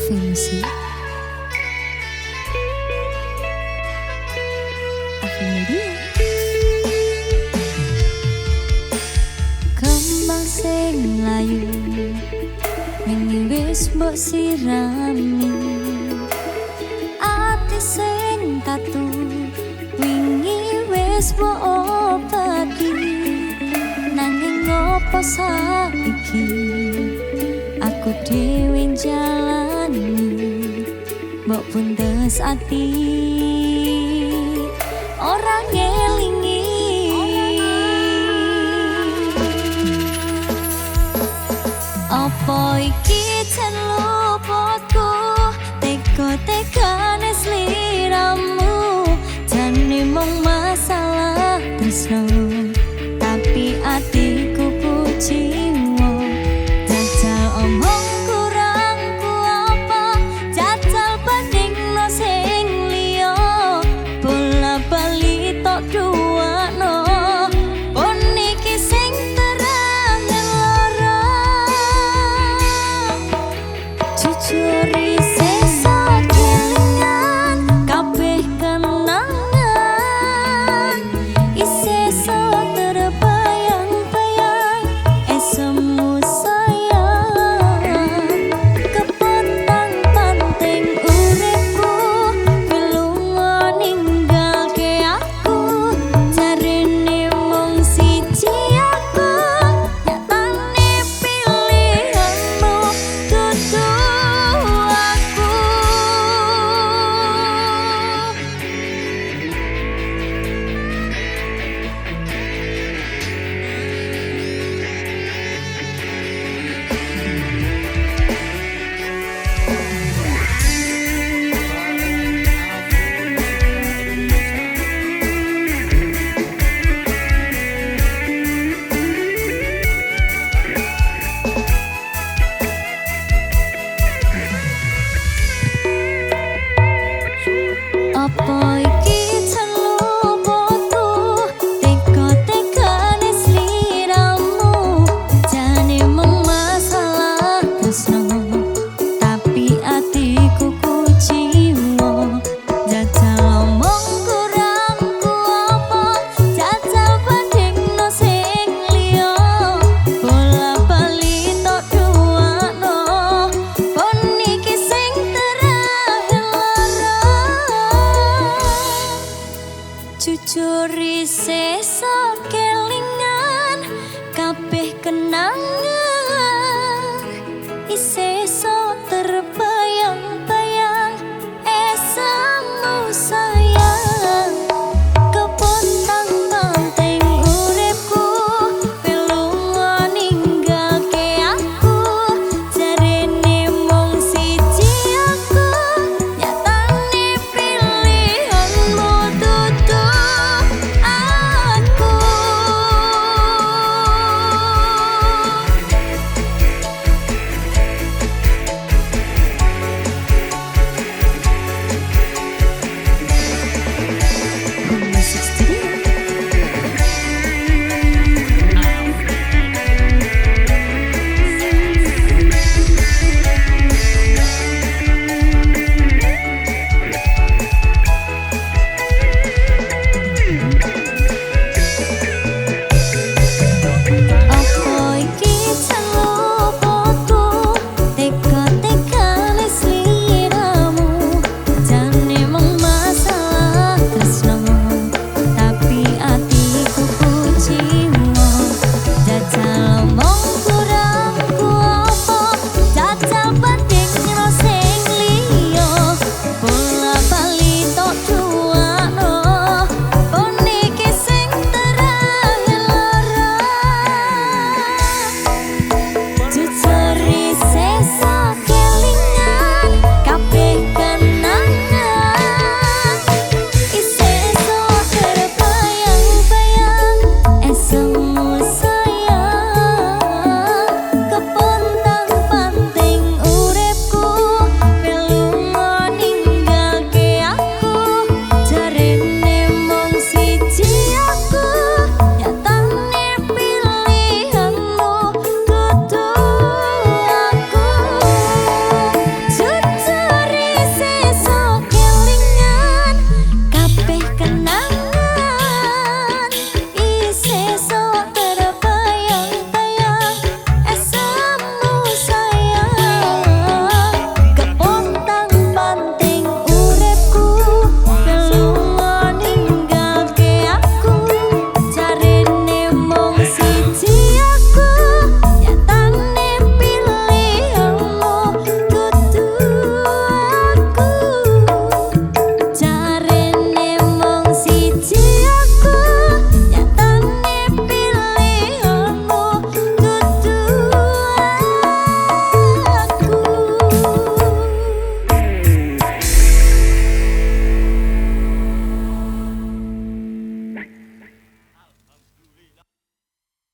Afirmasi. Afirmasi. Kembang sing layu wingi wis mbok sirami, ati sing tatu wingi wis mbok obati. Nanging ngopo saiki aku dhewe jalani mbok puntes ati ora ngelingi. Apa iki celupotku tega-tegane sliramu, jane mung masalah tresno tapi atiku kuciwa. Jajal omong kurangku apa, jajal bandingno sing liya, bola bali tok duwano pun iki sing terang lara. Jujur sesa kelingan kabeh kenangan, isesa terbayang-bayang esemu sayang. Kepotang panting uripku belunga ninggalke aku, jarine mung siji aku nyatane pilihanmu dudu aku. Apa iki celupotku tega-tegane sliramu, jane mung masalah tresno tapi atiku kuciwa. Jajal omong kurangku apa, jajal bandingno sing liya, bola bali tok duwano pun iki sing terakhir lara. Jujur sesa kelingan kabeh kenangan,